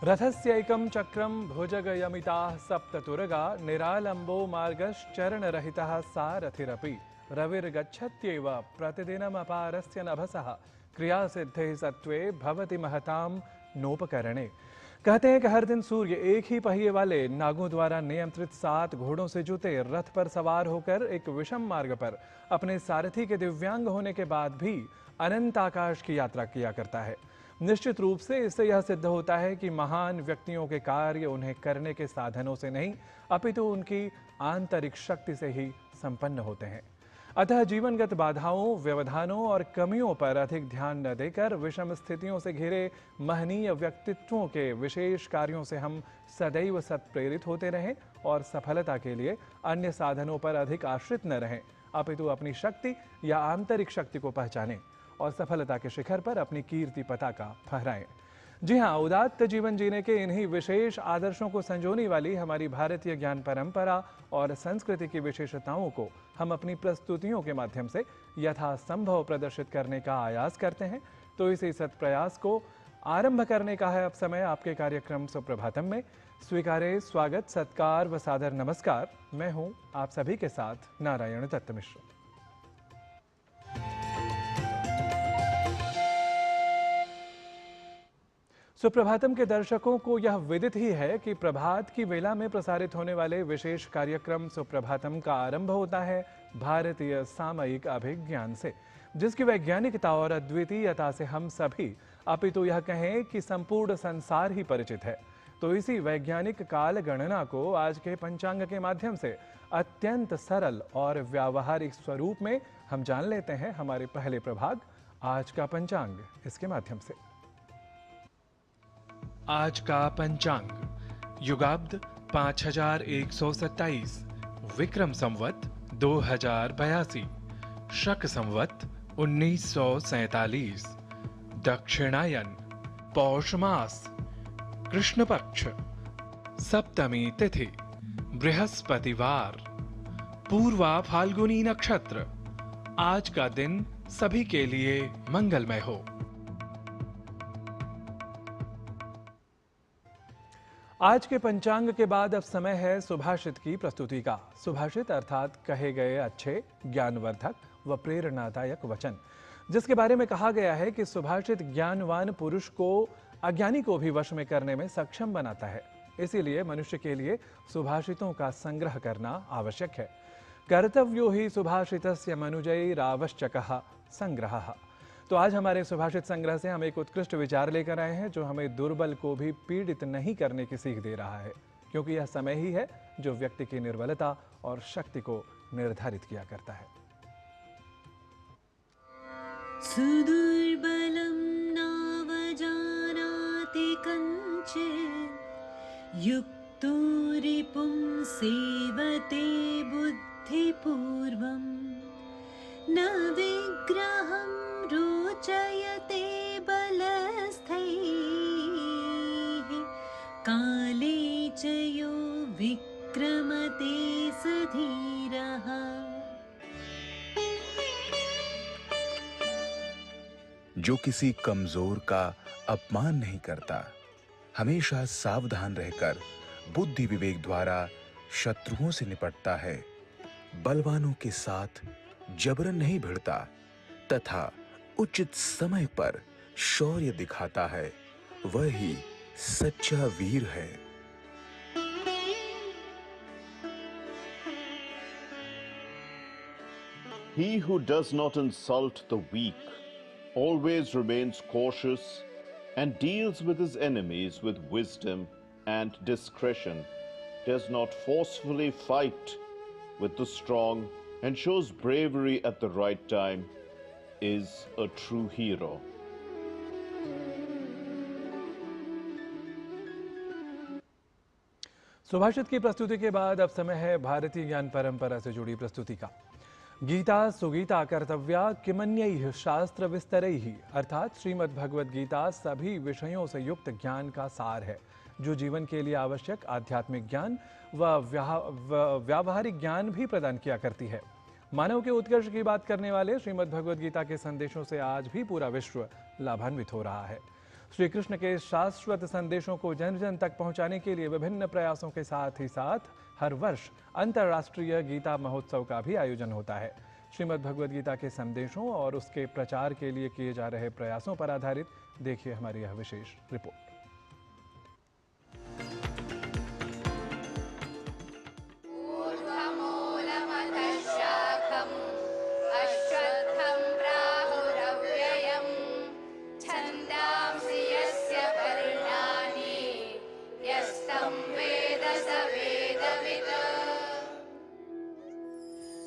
रथस्यैकं चक्रं भुजगयमिताः सप्ततुरगा निरालम्बो मार्गश्चरणरहितः सारथिरपि रविर्गच्छत्येव प्रतिदिनमपारस्य नभसः क्रियासिद्धे सत्वे भवति महतां नोपकरणे। कहते हैं कि हर दिन सूर्य एक ही पहिए वाले नागों द्वारा नियंत्रित 7 घोड़ों से जुते रथ पर सवार होकर एक विषम मार्ग पर अपने सारथी के दिव्यांग होने के बाद भी अनंत आकाश की यात्रा किया करता है। निश्चित रूप से इससे यह सिद्ध होता है कि महान व्यक्तियों के कार्य उन्हें करने के साधनों से नहीं अपितु उनकी आंतरिक शक्ति से ही संपन्न होते हैं। अतः जीवनगत बाधाओं, व्यवधानों और कमियों पर अधिक ध्यान न देकर विषम स्थितियों से घिरे महनीय व्यक्तित्वों के विशेष कार्यों से हम सदैव सत्प्रेरित होते रहें और सफलता के लिए अन्य साधनों पर अधिक आश्रित न रहें अपितु अपनी शक्ति या आंतरिक शक्ति को पहचानें और सफलता के शिखर पर अपनी कीर्ति पताका फहराएं। जी हाँ, उदात्त जीवन जीने के इन्हीं विशेष आदर्शों को संजोने वाली हमारी भारतीय ज्ञान परंपरा और संस्कृति की विशेषताओं को हम अपनी प्रस्तुतियों के माध्यम से यथासंभव प्रदर्शित करने का आयास करते हैं। तो इसी सत्प्रयास को आरंभ करने का है अब समय आपके कार्यक्रम सुप्रभातम में। स्वीकारे स्वागत, सत्कार व सादर नमस्कार। मैं हूं आप सभी के साथ नारायण दत्त मिश्र। सुप्रभातम के दर्शकों को यह विदित ही है कि प्रभात की वेला में प्रसारित होने वाले विशेष कार्यक्रम सुप्रभातम का आरंभ होता है भारतीय सामयिक अभिज्ञान से, जिसकी वैज्ञानिकता और अद्वितीयता से हम सभी अपितु यह कहें कि संपूर्ण संसार ही परिचित है। तो इसी वैज्ञानिक काल गणना को आज के पंचांग के माध्यम से अत्यंत सरल और व्यावहारिक स्वरूप में हम जान लेते हैं हमारे पहले प्रभाग आज का पंचांग इसके माध्यम से। आज का पंचांग युगाब्द 5127, विक्रम संवत 2082, शक संवत 1947, दक्षिणायन, पौष मास, कृष्ण पक्ष, सप्तमी तिथि, बृहस्पतिवार, पूर्वा फाल्गुनी नक्षत्र। आज का दिन सभी के लिए मंगलमय हो। आज के पंचांग के बाद अब समय है सुभाषित की प्रस्तुति का। सुभाषित अर्थात कहे गए अच्छे, ज्ञानवर्धक व प्रेरणादायक वचन, जिसके बारे में कहा गया है कि सुभाषित ज्ञानवान पुरुष को अज्ञानी को भी वश में करने में सक्षम बनाता है। इसीलिए मनुष्य के लिए सुभाषितों का संग्रह करना आवश्यक है। कर्तव्यो ही सुभाषितस्य मनुजैरावश्यकः संग्रहः। तो आज हमारे सुभाषित संग्रह से हम एक उत्कृष्ट विचार लेकर आए हैं जो हमें दुर्बल को भी पीड़ित नहीं करने की सीख दे रहा है, क्योंकि यह समय ही है जो व्यक्ति की निर्बलता और शक्ति को निर्धारित किया करता है। सुदुर्बलं नावजानाति कञ्चित् युक्तो रिपुं सेवते बुद्धिपूर्वम् न विग्रहं रोचयते बलस्थैः काले च यो विक्रमते स धीरः। जो किसी कमजोर का अपमान नहीं करता, हमेशा सावधान रहकर बुद्धि विवेक द्वारा शत्रुओं से निपटता है, बलवानों के साथ जबरन नहीं भिड़ता तथा उचित समय पर शौर्य दिखाता है, वही सच्चा वीर है। He who does not insult the weak always remains cautious and deals with his enemies with wisdom and discretion, does not forcefully fight with the strong and shows bravery at the right time, is a true hero. सुभाषित की प्रस्तुति के बाद अब समय है भारतीय ज्ञान परंपरा से जुड़ी प्रस्तुति का। गीता सुगीता कर्तव्या किमन्यैः शास्त्र विस्तरैः, अर्थात श्रीमद् भगवद गीता सभी विषयों से युक्त ज्ञान का सार है, जो जीवन के लिए आवश्यक आध्यात्मिक ज्ञान व व्यावहारिक ज्ञान भी प्रदान किया करती है। मानव के उत्कर्ष की बात करने वाले श्रीमद् भगवद गीता के संदेशों से आज भी पूरा विश्व लाभान्वित हो रहा है। श्री कृष्ण के शाश्वत संदेशों को जन जन तक पहुंचाने के लिए विभिन्न प्रयासों के साथ ही साथ हर वर्ष अंतर्राष्ट्रीय गीता महोत्सव का भी आयोजन होता है। श्रीमद् भगवद गीता के संदेशों और उसके प्रचार के लिए किए जा रहे प्रयासों पर आधारित देखिए हमारी यह विशेष रिपोर्ट।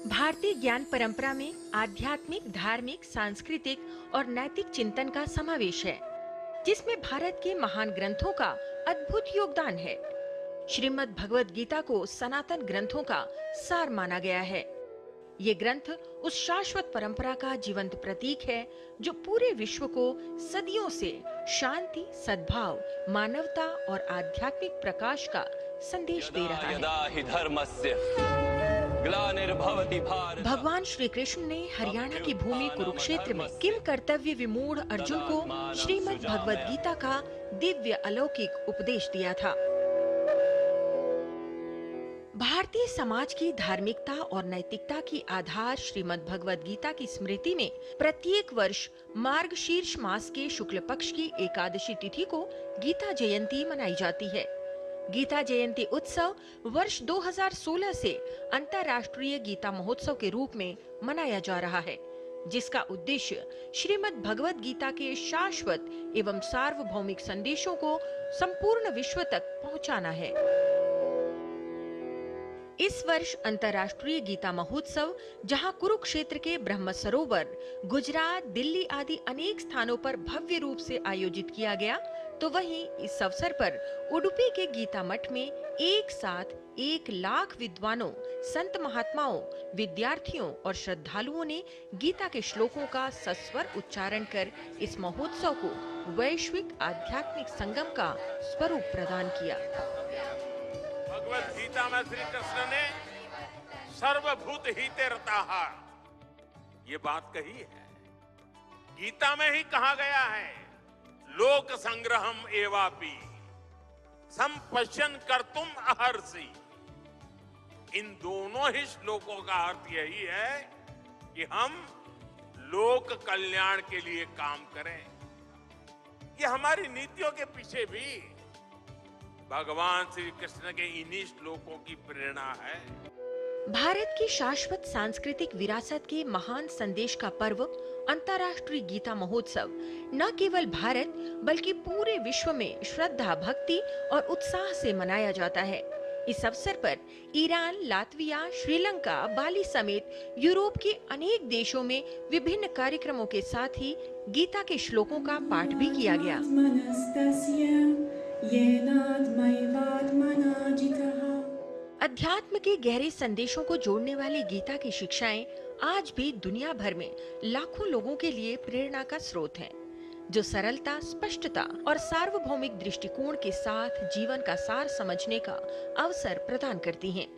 भारतीय ज्ञान परंपरा में आध्यात्मिक, धार्मिक, सांस्कृतिक और नैतिक चिंतन का समावेश है, जिसमें भारत के महान ग्रंथों का अद्भुत योगदान है। श्रीमद् भगवद गीता को सनातन ग्रंथों का सार माना गया है। ये ग्रंथ उस शाश्वत परंपरा का जीवंत प्रतीक है जो पूरे विश्व को सदियों से शांति, सद्भाव, मानवता और आध्यात्मिक प्रकाश का संदेश दे रहा है। भगवान श्री कृष्ण ने हरियाणा की भूमि कुरुक्षेत्र में किम कर्तव्य विमूढ़ अर्जुन को श्रीमद् भगवद गीता का दिव्य अलौकिक उपदेश दिया था। भारतीय समाज की धार्मिकता और नैतिकता की आधार श्रीमद् भगवद गीता की स्मृति में प्रत्येक वर्ष मार्गशीर्ष मास के शुक्ल पक्ष की एकादशी तिथि को गीता जयंती मनाई जाती है। गीता जयंती उत्सव वर्ष 2016 से अंतर्राष्ट्रीय गीता महोत्सव के रूप में मनाया जा रहा है, जिसका उद्देश्य श्रीमद् भगवद गीता के शाश्वत एवं सार्वभौमिक संदेशों को संपूर्ण विश्व तक पहुंचाना है। इस वर्ष अंतर्राष्ट्रीय गीता महोत्सव जहां कुरुक्षेत्र के ब्रह्म सरोवर, गुजरात, दिल्ली आदि अनेक स्थानों पर भव्य रूप से आयोजित किया गया, तो वहीं इस अवसर पर उडुपी के गीता मठ में एक साथ 1 लाख विद्वानों, संत महात्माओं, विद्यार्थियों और श्रद्धालुओं ने गीता के श्लोकों का सस्वर उच्चारण कर इस महोत्सव को वैश्विक आध्यात्मिक संगम का स्वरूप प्रदान किया। भगवद गीता में श्री कृष्ण ने सर्वभूत हिते रताः ये बात कही है। गीता में ही कहा गया है, लोक संग्रहम एवापि संपश्यन कर्तुम अहर्षि। इन दोनों ही श्लोकों का अर्थ यही है कि हम लोक कल्याण के लिए काम करें। ये हमारी नीतियों के पीछे भी भगवान श्री कृष्ण के इन्हीं श्लोकों की प्रेरणा है। भारत की शाश्वत सांस्कृतिक विरासत के महान संदेश का पर्व अंतर्राष्ट्रीय गीता महोत्सव न केवल भारत बल्कि पूरे विश्व में श्रद्धा, भक्ति और उत्साह से मनाया जाता है। इस अवसर पर ईरान, लातविया, श्रीलंका, बाली समेत यूरोप के अनेक देशों में विभिन्न कार्यक्रमों के साथ ही गीता के श्लोकों का पाठ भी किया गया। अध्यात्म के गहरे संदेशों को जोड़ने वाली गीता की शिक्षाएं आज भी दुनिया भर में लाखों लोगों के लिए प्रेरणा का स्रोत हैं, जो सरलता, स्पष्टता और सार्वभौमिक दृष्टिकोण के साथ जीवन का सार समझने का अवसर प्रदान करती हैं।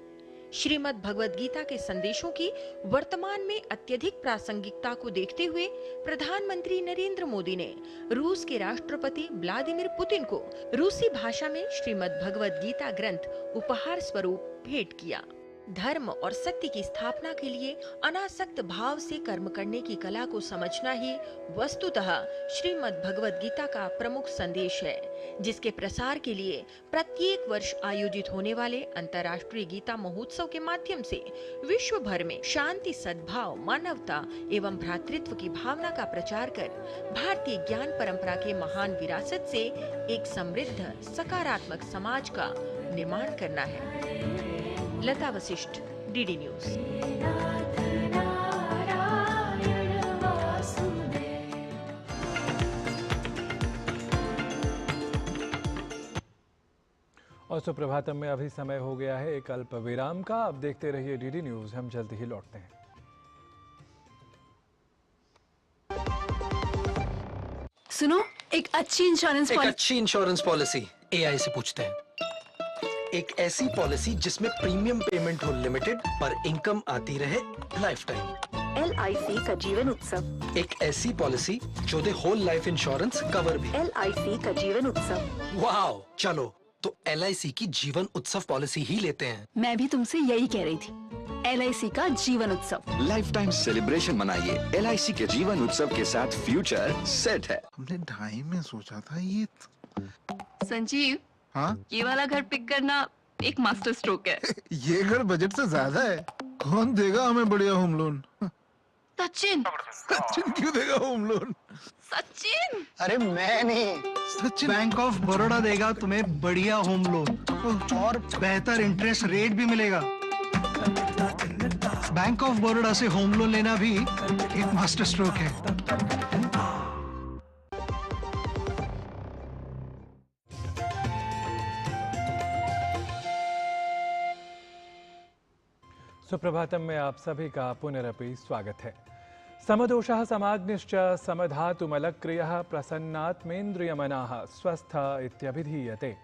श्रीमद् भगवद गीता के संदेशों की वर्तमान में अत्यधिक प्रासंगिकता को देखते हुए प्रधानमंत्री नरेंद्र मोदी ने रूस के राष्ट्रपति व्लादिमीर पुतिन को रूसी भाषा में श्रीमद् भगवद गीता ग्रंथ उपहार स्वरूप भेंट किया। धर्म और सत्य की स्थापना के लिए अनासक्त भाव से कर्म करने की कला को समझना ही वस्तुतः श्रीमद् भगवद गीता का प्रमुख संदेश है, जिसके प्रसार के लिए प्रत्येक वर्ष आयोजित होने वाले अंतर्राष्ट्रीय गीता महोत्सव के माध्यम से विश्व भर में शांति, सद्भाव, मानवता एवं भ्रातृत्व की भावना का प्रचार कर भारतीय ज्ञान परंपरा के महान विरासत से एक समृद्ध, सकारात्मक समाज का निर्माण करना है। लता वशिष्ठ, डीडी न्यूज। और सुप्रभातम में अभी समय हो गया है एक अल्प विराम का। अब देखते रहिए डीडी न्यूज, हम जल्दी ही लौटते हैं। सुनो, एक अच्छी इंश्योरेंस पॉलिसी एआई से पूछते हैं। एक ऐसी पॉलिसी जिसमें प्रीमियम पेमेंट हो लिमिटेड पर इनकम आती रहे लाइफ टाइम। LIC का जीवन उत्सव। एक ऐसी पॉलिसी जो दे होल लाइफ इंश्योरेंस कवर भी। LIC का जीवन उत्सव। वाह, चलो तो LIC की जीवन उत्सव पॉलिसी ही लेते हैं। मैं भी तुमसे यही कह रही थी, LIC का जीवन उत्सव। लाइफ टाइम सेलिब्रेशन मनाइए LIC के जीवन उत्सव के साथ, फ्यूचर सेट है। हमने 2.5 में सोचा था ये। संजीव, हाँ, ये वाला घर पिक करना एक मास्टर स्ट्रोक है। ये घर बजट से ज्यादा है। कौन देगा हमें बढ़िया होम लोन? सचिन। सचिन क्यों देगा होम लोन? सचिन। अरे मैं नहीं, सचिन। बैंक ऑफ बड़ौदा देगा तुम्हें बढ़िया होम लोन और बेहतर इंटरेस्ट रेट भी मिलेगा। बैंक ऑफ बड़ौदा से होम लोन लेना भी एक मास्टर स्ट्रोक है। सुप्रभातम में आप सभी का पुनरपि स्वागत है। समदोषः समाग्निश्च समधातुमलक्रियः प्रसन्नात्मेन्द्रियमनाः स्वस्थ इत्यभिधीयते।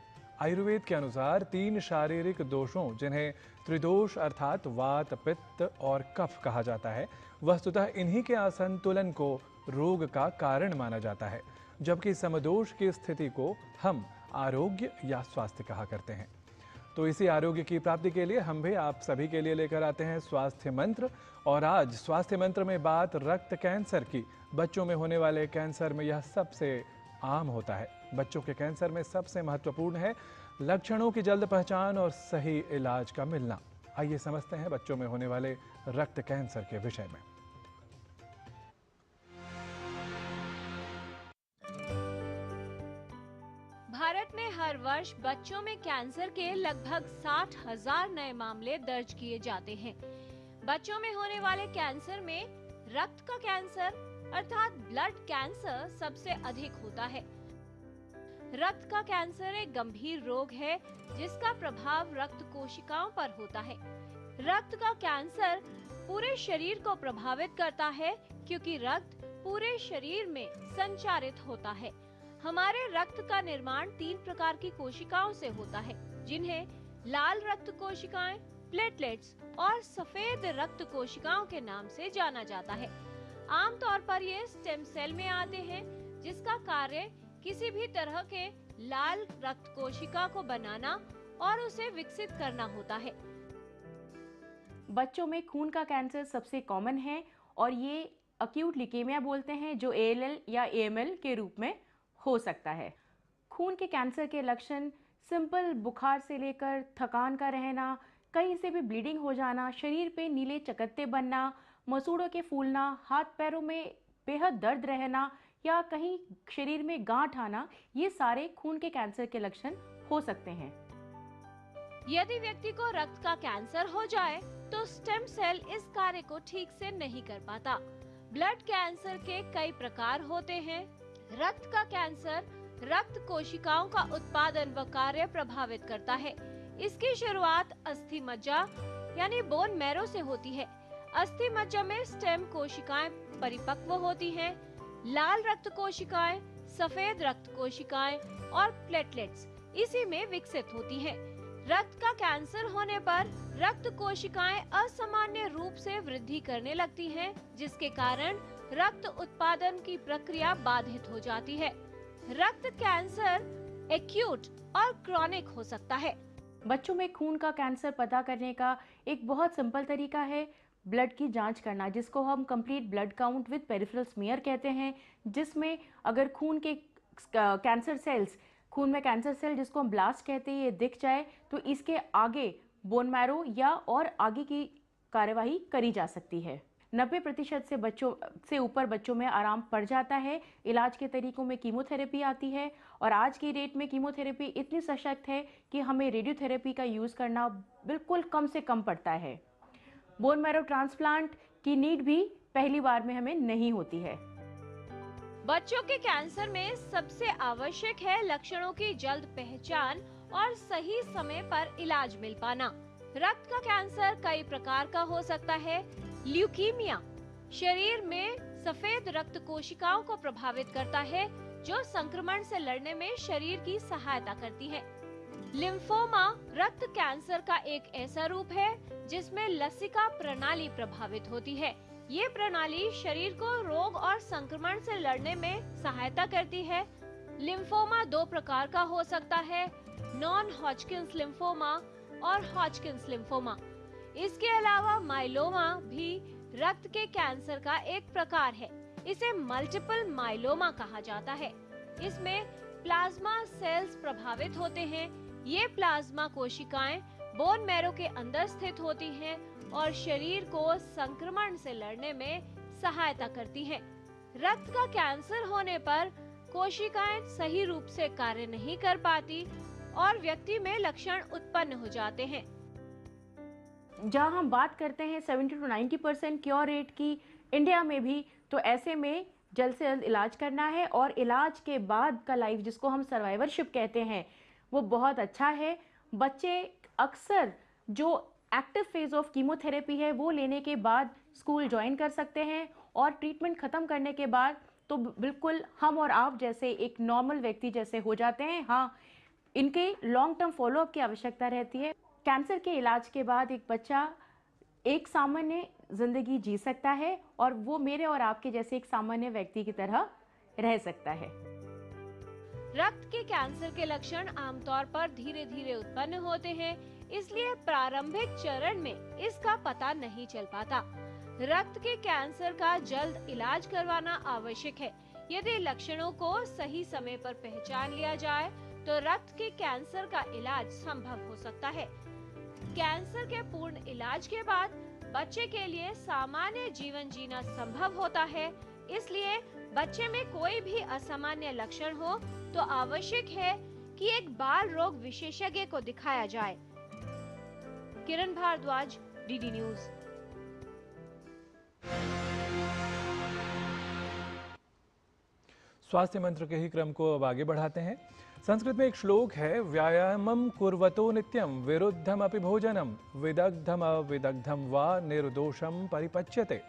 आयुर्वेद के अनुसार 3 शारीरिक दोषों, जिन्हें त्रिदोष अर्थात वात, पित्त और कफ कहा जाता है, वस्तुतः इन्हीं के असंतुलन को रोग का कारण माना जाता है, जबकि समदोष की स्थिति को हम आरोग्य या स्वास्थ्य कहा करते हैं। तो इसी आरोग्य की प्राप्ति के लिए हम भी आप सभी के लिए लेकर आते हैं स्वास्थ्य मंत्र। और आज स्वास्थ्य मंत्र में बात रक्त कैंसर की। बच्चों में होने वाले कैंसर में यह सबसे आम होता है। बच्चों के कैंसर में सबसे महत्वपूर्ण है लक्षणों की जल्द पहचान और सही इलाज का मिलना। आइए समझते हैं बच्चों में होने वाले रक्त कैंसर के विषय में। भारत में हर वर्ष बच्चों में कैंसर के लगभग 60,000 नए मामले दर्ज किए जाते हैं। बच्चों में होने वाले कैंसर में रक्त का कैंसर अर्थात ब्लड कैंसर सबसे अधिक होता है। रक्त का कैंसर एक गंभीर रोग है जिसका प्रभाव रक्त कोशिकाओं पर होता है। रक्त का कैंसर पूरे शरीर को प्रभावित करता है क्योंकि रक्त पूरे शरीर में संचारित होता है। हमारे रक्त का निर्माण 3 प्रकार की कोशिकाओं से होता है, जिन्हें लाल रक्त कोशिकाएं, प्लेटलेट्स और सफेद रक्त कोशिकाओं के नाम से जाना जाता है। आमतौर पर ये स्टेम सेल में आते हैं, जिसका कार्य किसी भी तरह के लाल रक्त कोशिका को बनाना और उसे विकसित करना होता है। बच्चों में खून का कैंसर सबसे कॉमन है और ये अक्यूट ल्यूकेमिया बोलते हैं, जो ALL या AML के रूप में हो सकता है। खून के कैंसर के लक्षण सिंपल बुखार से लेकर थकान का रहना, कहीं से भी ब्लीडिंग हो जाना, शरीर पे नीले चकत्ते बनना, मसूड़ों के फूलना, हाथ पैरों में बेहद दर्द रहना या कहीं शरीर में गांठ आना, ये सारे खून के कैंसर के लक्षण हो सकते हैं। यदि व्यक्ति को रक्त का कैंसर हो जाए तो स्टेम सेल इस कार्य को ठीक से नहीं कर पाता। ब्लड कैंसर के कई प्रकार होते हैं। रक्त का कैंसर रक्त कोशिकाओं का उत्पादन व कार्य प्रभावित करता है। इसकी शुरुआत अस्थि मज्जा यानी बोन मैरो से होती है। अस्थि मज्जा में स्टेम कोशिकाएं परिपक्व होती हैं। लाल रक्त कोशिकाएं, सफेद रक्त कोशिकाएं और प्लेटलेट्स इसी में विकसित होती हैं। रक्त का कैंसर होने पर रक्त कोशिकाएं असामान्य रूप से वृद्धि करने लगती हैं, जिसके कारण रक्त उत्पादन की प्रक्रिया बाधित हो जाती है। रक्त कैंसर एक्यूट और क्रॉनिक हो सकता है। बच्चों में खून का कैंसर पता करने का एक बहुत सिंपल तरीका है ब्लड की जांच करना, जिसको हम complete blood count with peripheral smear कहते हैं, जिसमें अगर खून के कैंसर सेल्स, खून में कैंसर सेल जिसको हम ब्लास्ट कहते हैं, ये दिख जाए तो इसके आगे बोन मैरो या और आगे की कार्यवाही करी जा सकती है। 90% से बच्चों से ऊपर बच्चों में आराम पड़ जाता है। इलाज के तरीकों में कीमोथेरेपी आती है और आज की डेट में कीमोथेरेपी इतनी सशक्त है कि हमें रेडियोथेरेपी का यूज़ करना बिल्कुल कम से कम पड़ता है। बोन मैरो ट्रांसप्लांट की नीड भी पहली बार में हमें नहीं होती है। बच्चों के कैंसर में सबसे आवश्यक है लक्षणों की जल्द पहचान और सही समय पर इलाज मिल पाना। रक्त का कैंसर कई प्रकार का हो सकता है। ल्यूकीमिया शरीर में सफेद रक्त कोशिकाओं को प्रभावित करता है, जो संक्रमण से लड़ने में शरीर की सहायता करती है। लिम्फोमा रक्त कैंसर का एक ऐसा रूप है जिसमें लसिका प्रणाली प्रभावित होती है। ये प्रणाली शरीर को रोग और संक्रमण से लड़ने में सहायता करती है। लिम्फोमा 2 प्रकार का हो सकता है, नॉन हॉजकिंस लिम्फोमा और हॉजकिंस लिम्फोमा। इसके अलावा माइलोमा भी रक्त के कैंसर का एक प्रकार है। इसे मल्टीपल माइलोमा कहा जाता है। इसमें प्लाज्मा सेल्स प्रभावित होते हैं। ये प्लाज्मा कोशिकाएं बोन मैरो के अंदर स्थित होती हैं और शरीर को संक्रमण से लड़ने में सहायता करती हैं। रक्त का कैंसर होने पर कोशिकाएं सही रूप से कार्य नहीं कर पाती और व्यक्ति में लक्षण उत्पन्न हो जाते हैं। जहां हम बात करते हैं 70 to 90% क्योर रेट की इंडिया में भी, तो ऐसे में जल्द से जल्द इलाज करना है और इलाज के बाद का लाइफ, जिसको हम सर्वाइवरशिप कहते हैं, वो बहुत अच्छा है। बच्चे अक्सर जो एक्टिव फेज ऑफ कीमोथेरेपी है वो लेने के बाद स्कूल ज्वाइन कर सकते हैं और ट्रीटमेंट ख़त्म करने के बाद तो बिल्कुल हम और आप जैसे एक नॉर्मल व्यक्ति जैसे हो जाते हैं। हाँ, इनके लॉन्ग टर्म फॉलोअप की आवश्यकता रहती है। कैंसर के इलाज के बाद एक बच्चा एक सामान्य जिंदगी जी सकता है और वो मेरे और आपके जैसे एक सामान्य व्यक्ति की तरह रह सकता है। रक्त के कैंसर के लक्षण आमतौर पर धीरे धीरे उत्पन्न होते हैं, इसलिए प्रारंभिक चरण में इसका पता नहीं चल पाता। रक्त के कैंसर का जल्द इलाज करवाना आवश्यक है। यदि लक्षणों को सही समय पर पहचान लिया जाए तो रक्त के कैंसर का इलाज संभव हो सकता है। कैंसर के पूर्ण इलाज के बाद बच्चे के लिए सामान्य जीवन जीना संभव होता है। इसलिए बच्चे में कोई भी असामान्य लक्षण हो तो आवश्यक है कि एक बाल रोग विशेषज्ञ को दिखाया जाए। किरण भारद्वाज, डीडी न्यूज। स्वास्थ्य मंत्र के ही क्रम को अब आगे बढ़ाते हैं। संस्कृत में एक श्लोक है, व्यायामं कुर्वतो नित्यं विरुद्धम अपि भोजनम विदग्धम अविदग्धम वा निर्दोषम परिपच्यते।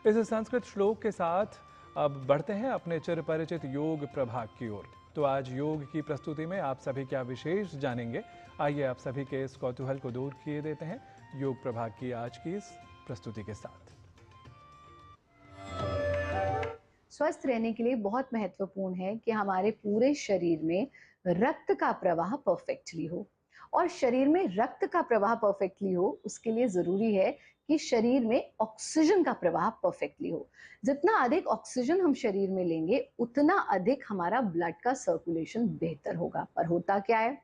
इस संस्कृत श्लोक के साथ अब बढ़ते हैं अपने चिर परिचित योग प्रभाग की ओर। तो आज योग की प्रस्तुति में आप सभी क्या विशेष जानेंगे, आइए आप सभी के इस कौतूहल को दूर किए देते हैं योग प्रभाग की आज की इस प्रस्तुति के साथ। स्वस्थ रहने के लिए बहुत महत्वपूर्ण है कि हमारे पूरे शरीर में रक्त का प्रवाह परफेक्टली हो, और शरीर में रक्त का प्रवाह परफेक्टली हो उसके लिए जरूरी है कि शरीर में ऑक्सीजन का प्रवाह परफेक्टली हो। जितना अधिक ऑक्सीजन हम शरीर में लेंगे उतना अधिक हमारा ब्लड का सर्कुलेशन बेहतर होगा। पर होता क्या है,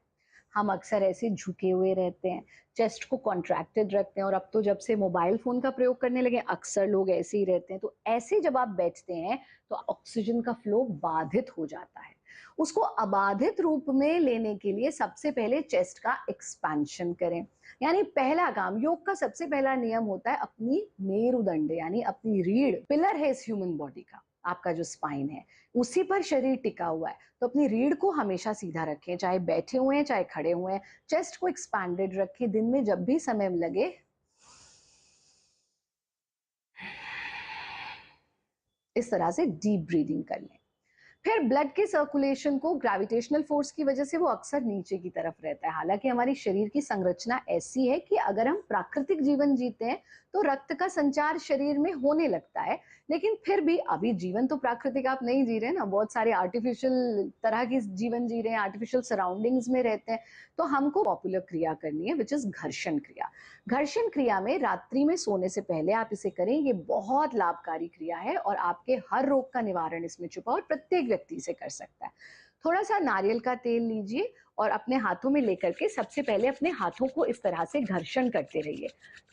हम अक्सर ऐसे झुके हुए रहते हैं, चेस्ट को कॉन्ट्रैक्टेड रखते हैं, और अब तो जब से मोबाइल फोन का प्रयोग करने लगे अक्सर लोग ऐसे ही रहते हैं। तो ऐसे जब आप बैठते हैं तो ऑक्सीजन का फ्लो बाधित हो जाता है। उसको अबाधित रूप में लेने के लिए सबसे पहले चेस्ट का एक्सपेंशन करें। यानी पहला काम, योग का सबसे पहला नियम होता है अपनी मेरुदंड यानी अपनी रीढ़, पिलर है इस ह्यूमन बॉडी का, आपका जो स्पाइन है उसी पर शरीर टिका हुआ है। तो अपनी रीढ़ को हमेशा सीधा रखें, चाहे बैठे हुए हैं चाहे खड़े हुए हैं। चेस्ट को एक्सपैंडेड रखें। दिन में जब भी समय लगे इस तरह से डीप ब्रीदिंग कर लें। फिर ब्लड के सर्कुलेशन को ग्रेविटेशनल फोर्स की वजह से वो अक्सर नीचे की तरफ रहता है। हालांकि हमारी शरीर की संरचना ऐसी है कि अगर हम प्राकृतिक जीवन जीते हैं तो रक्त का संचार शरीर में होने लगता है, लेकिन फिर भी अभी जीवन तो प्राकृतिक आप नहीं जी रहे ना, बहुत सारे आर्टिफिशियल तरह की जीवन जी रहे हैं, आर्टिफिशियल सराउंडिंग्स में रहते हैं। तो हमको पॉपुलर क्रिया करनी है विच इज घर्षण क्रिया। घर्षण क्रिया में रात्रि में सोने से पहले आप इसे करें, ये बहुत लाभकारी क्रिया है और आपके हर रोग का निवारण इसमें छुपा और प्रत्येक व्यक्ति इसे कर सकता है। थोड़ा सा नारियल का तेल लीजिए और अपने हाथों में लेकर के सबसे पहले अपने हाथों को इस तरह से घर्षण करते रहिए।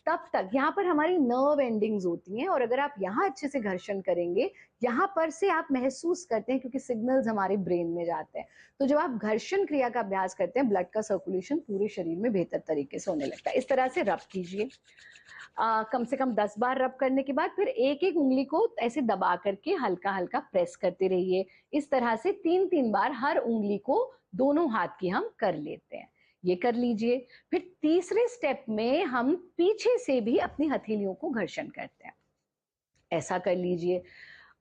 तब तक यहाँ पर हमारी नर्व एंडिंग्स होती हैं और अगर आप यहाँ अच्छे से घर्षण करेंगे, यहाँ पर से आप महसूस करते हैं क्योंकि सिग्नल्स हमारे ब्रेन में जाते हैं। तो जब आप घर्षण क्रिया का अभ्यास करते हैं ब्लड का सर्कुलेशन पूरे शरीर में बेहतर तरीके से होने लगता है। इस तरह से रब कीजिए। कम से कम 10 बार रब करने के बाद फिर एक एक उंगली को ऐसे दबा करके हल्का हल्का प्रेस करते रहिए। इस तरह से 3-3 बार हर उंगली को दोनों हाथ की हम कर लेते हैं। ये कर लीजिए। फिर तीसरे स्टेप में हम पीछे से भी अपनी हथेलियों को घर्षण करते हैं, ऐसा कर लीजिए।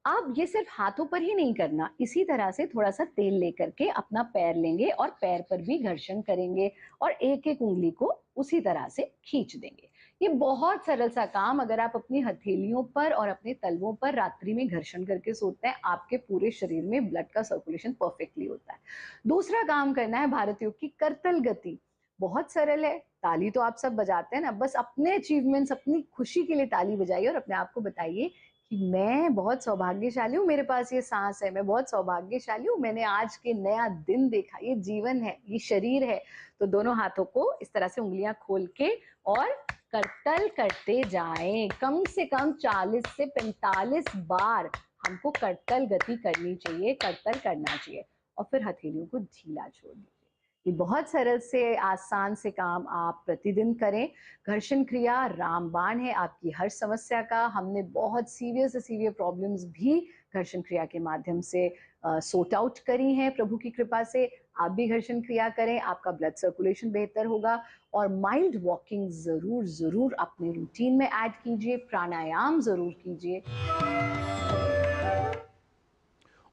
अब ये सिर्फ हाथों पर ही नहीं करना, इसी तरह से थोड़ा सा तेल लेकर के अपना पैर लेंगे और पैर पर भी घर्षण करेंगे और एक एक उंगली को उसी तरह से खींच देंगे। ये बहुत सरल सा काम, अगर आप अपनी हथेलियों पर और अपने तलवों पर रात्रि में घर्षण करके सोते हैं, आपके पूरे शरीर में ब्लड का सर्कुलेशन परफेक्टली होता है। दूसरा काम करना है भारत योग की करतल गति। बहुत सरल है, ताली तो आप सब बजाते हैं ना, बस अपने अचीवमेंट्स, अपनी खुशी के लिए ताली बजाइए और अपने आप को बताइए कि मैं बहुत सौभाग्यशाली हूँ, मेरे पास ये सांस है, मैं बहुत सौभाग्यशाली हूँ, मैंने आज के नया दिन देखा, ये जीवन है, ये शरीर है। तो दोनों हाथों को इस तरह से उंगलियां खोल के और करतल करते जाएं। कम से कम 40 से 45 बार हमको करतल गति करनी चाहिए, करतल करना चाहिए, और फिर हथेलियों को ढीला छोड़ दीजिए। ये बहुत सरल से आसान से काम आप प्रतिदिन करें। घर्षण क्रिया रामबाण है आपकी हर समस्या का। हमने बहुत सीवियर से सीवियर प्रॉब्लम्स भी घर्षण क्रिया के माध्यम से सॉर्ट आउट करी हैं प्रभु की कृपा से। आप भी घर्षण क्रिया करें, आपका ब्लड सर्कुलेशन बेहतर होगा। और माइल्ड वॉकिंग जरूर अपने रूटीन में ऐड कीजिए, प्राणायाम जरूर कीजिए।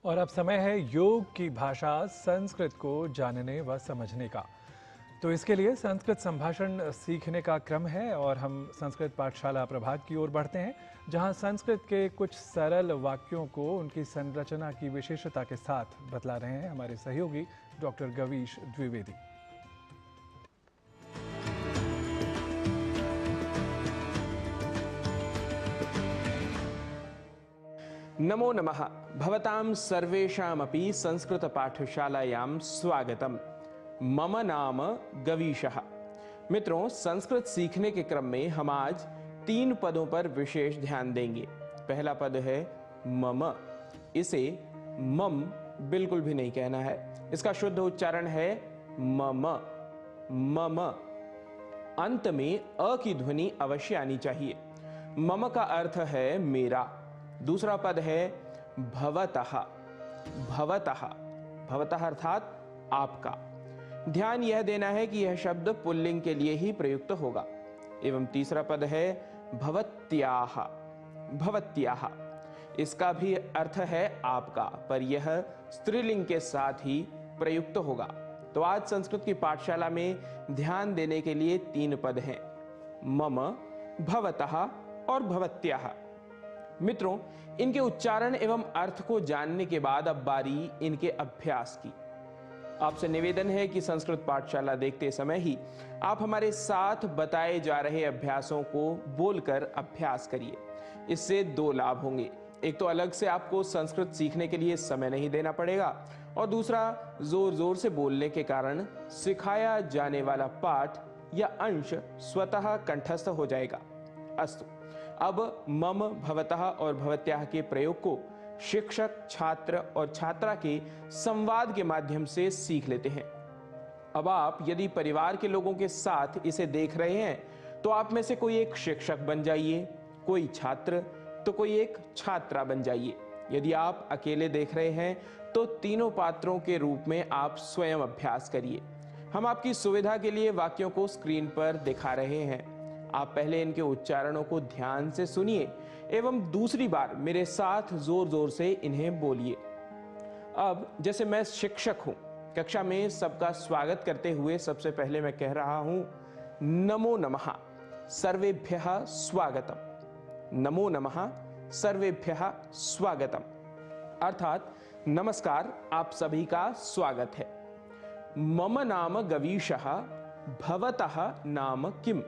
और अब समय है योग की भाषा संस्कृत को जानने व समझने का। तो इसके लिए संस्कृत संभाषण सीखने का क्रम है और हम संस्कृत पाठशाला प्रभाग की ओर बढ़ते हैं, जहां संस्कृत के कुछ सरल वाक्यों को उनकी संरचना की विशेषता के साथ बतला रहे हैं हमारे सहयोगी डॉक्टर गवीश द्विवेदी। नमो नमः। भवतां सर्वेषामपि संस्कृत पाठशालायां स्वागतम। मम नाम गवीशः। मित्रों, संस्कृत सीखने के क्रम में हम आज 3 पदों पर विशेष ध्यान देंगे। पहला पद है मम। इसे मम बिल्कुल भी नहीं कहना है, इसका शुद्ध उच्चारण है मम। मम अंत में अ की ध्वनि अवश्य आनी चाहिए। मम का अर्थ है मेरा। दूसरा पद है भवतः। भवतः भवतः अर्थात आपका। ध्यान यह देना है कि यह शब्द पुल्लिंग के लिए ही प्रयुक्त होगा। एवं तीसरा पद है भवत्याः। भवत्याः इसका भी अर्थ है आपका, पर यह स्त्रीलिंग के साथ ही प्रयुक्त होगा। तो आज संस्कृत की पाठशाला में ध्यान देने के लिए 3 पद हैं, मम, भवतः और भवत्याः। मित्रों, इनके उच्चारण एवं अर्थ को जानने के बाद अब बारी इनके अभ्यास की। आपसे निवेदन है कि संस्कृत पाठशाला देखते समय ही आप हमारे साथ बताए जा रहे अभ्यासों को बोलकर अभ्यास करिए। इससे 2 लाभ होंगे। एक तो अलग से आपको संस्कृत सीखने के लिए समय नहीं देना पड़ेगा, और दूसरा जोर जोर से बोलने के कारण सिखाया जाने वाला पाठ या अंश स्वतः कंठस्थ हो जाएगा। अस्तु, अब मम, भवतः और भवत्याः के प्रयोग को शिक्षक, छात्र और छात्रा के संवाद के माध्यम से सीख लेते हैं। अब आप यदि परिवार के लोगों के साथ इसे देख रहे हैं तो आप में से कोई एक शिक्षक बन जाइए, कोई छात्र तो कोई एक छात्रा बन जाइए। यदि आप अकेले देख रहे हैं तो तीनों पात्रों के रूप में आप स्वयं अभ्यास करिए। हम आपकी सुविधा के लिए वाक्यों को स्क्रीन पर दिखा रहे हैं। आप पहले इनके उच्चारणों को ध्यान से सुनिए एवं दूसरी बार मेरे साथ जोर जोर से इन्हें बोलिए। अब जैसे मैं शिक्षक हूं, कक्षा में सबका स्वागत करते हुए सबसे पहले मैं कह रहा हूं नमो नमः सर्वेभ्यः स्वागतम। नमो नमः सर्वेभ्यः स्वागतम अर्थात नमस्कार, आप सभी का स्वागत है। मम नाम गवीशः, भवतः नाम किम।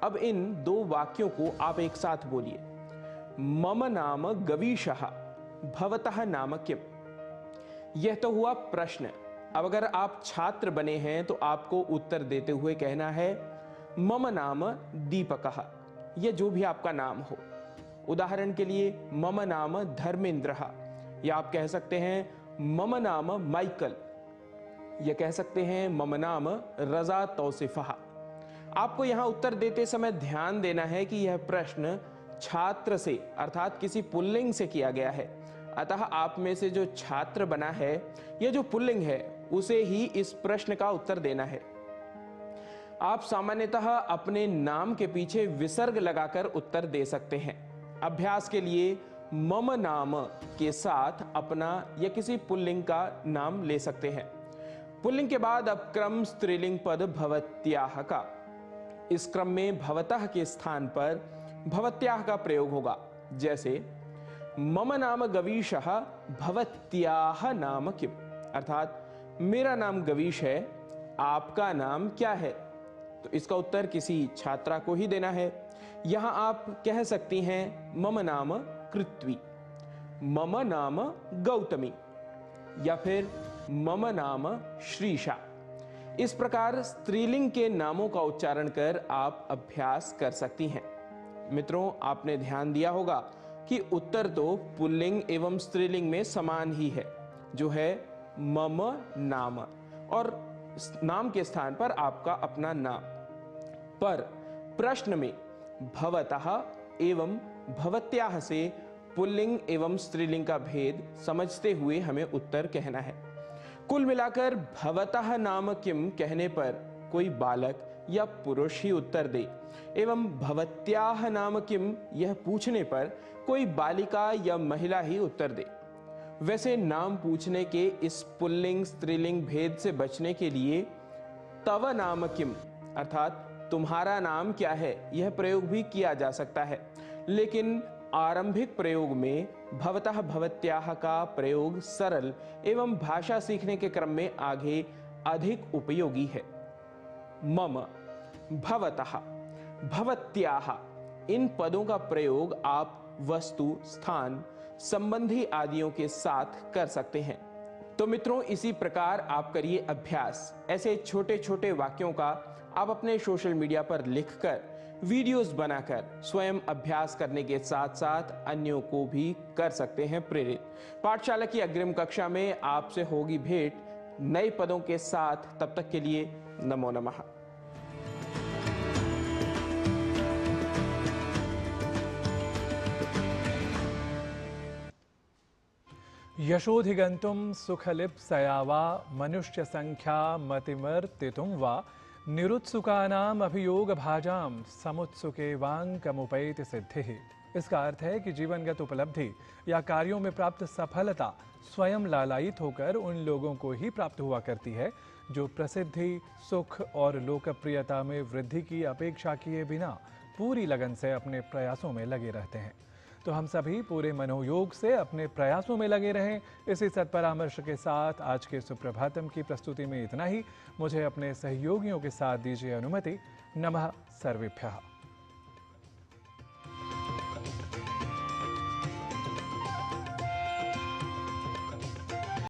अब इन 2 वाक्यों को आप एक साथ बोलिए। मम नाम गवीशः, भवतः नाम किम। यह तो हुआ प्रश्न। अब अगर आप छात्र बने हैं तो आपको उत्तर देते हुए कहना है मम नाम दीपकः, यह जो भी आपका नाम हो। उदाहरण के लिए मम नाम धर्मेंद्रः, या आप कह सकते हैं मम नाम माइकल, यह कह सकते हैं मम नाम रजा तौसिफः। आपको यहां उत्तर देते समय ध्यान देना है कि यह प्रश्न छात्र से अर्थात किसी पुल्लिंग से किया गया है। अतः आप में से जो छात्र बना है, यह जो पुल्लिंग है, उसे ही इस प्रश्न का उत्तर देना है। आप सामान्यतः अपने नाम के पीछे विसर्ग लगाकर उत्तर दे सकते हैं। अभ्यास के लिए मम नाम के साथ अपना या किसी पुल्लिंग का नाम ले सकते हैं। पुल्लिंग के बाद अब क्रम स्त्रीलिंग पद भवत्याः का। इस क्रम में भवतः के स्थान पर भवत्याः का प्रयोग होगा। जैसे मम नाम गवीशः भवत्याः नाम किम, अर्थात मेरा नाम गवीश है, आपका नाम क्या है। तो इसका उत्तर किसी छात्रा को ही देना है। यहां आप कह सकती हैं मम नाम कृत्वी, मम नाम गौतमी, या फिर मम नाम श्रीशा। इस प्रकार स्त्रीलिंग के नामों का उच्चारण कर आप अभ्यास कर सकती हैं। मित्रों, आपने ध्यान दिया होगा कि उत्तर तो पुल्लिंग एवं स्त्रीलिंग में समान ही है, जो है मम नाम, और नाम के स्थान पर आपका अपना नाम। पर प्रश्न में भवतः एवं भवत्याः से पुल्लिंग एवं स्त्रीलिंग का भेद समझते हुए हमें उत्तर कहना है। कुल मिलाकर भवतः नाम किम कहने पर कोई बालक या पुरुष ही उत्तर दे, एवं भवत्याः नाम किम यह पूछने पर कोई बालिका या महिला ही उत्तर दे। वैसे नाम पूछने के इस पुल्लिंग स्त्रीलिंग भेद से बचने के लिए तव नाम किम, अर्थात तुम्हारा नाम क्या है, यह प्रयोग भी किया जा सकता है। लेकिन आरंभिक प्रयोग में भवतः भवत्याः का प्रयोग सरल एवं भाषा सीखने के क्रम में आगे अधिक उपयोगी है। मम, भवतः, भवत्याः इन पदों का प्रयोग आप वस्तु, स्थान, संबंधी आदियों के साथ कर सकते हैं। तो मित्रों, इसी प्रकार आप करिए अभ्यास। ऐसे छोटे छोटे वाक्यों का आप अपने सोशल मीडिया पर लिखकर, वीडियोस बनाकर स्वयं अभ्यास करने के साथ साथ अन्यों को भी कर सकते हैं प्रेरित। पाठशाला की अग्रिम कक्षा में आपसे होगी भेंट नए पदों के साथ। तब तक के लिए नमो नमः। यशोधिगन्तुं सुखलिप्सया वा मनुष्य संख्या मतिमर्तितुं वा निरुत्सुकानाम अभियोग भाजाम समुत्सुके वांकमुपैति सिद्धिः। इसका अर्थ है कि जीवनगत उपलब्धि या कार्यों में प्राप्त सफलता स्वयं लालायित होकर उन लोगों को ही प्राप्त हुआ करती है जो प्रसिद्धि, सुख और लोकप्रियता में वृद्धि की अपेक्षा किए बिना पूरी लगन से अपने प्रयासों में लगे रहते हैं। तो हम सभी पूरे मनोयोग से अपने प्रयासों में लगे रहें। इसी सत्परामर्श के साथ आज के सुप्रभातम की प्रस्तुति में इतना ही। मुझे अपने सहयोगियों के साथ दीजिए अनुमति। नमः सर्वेभ्यः।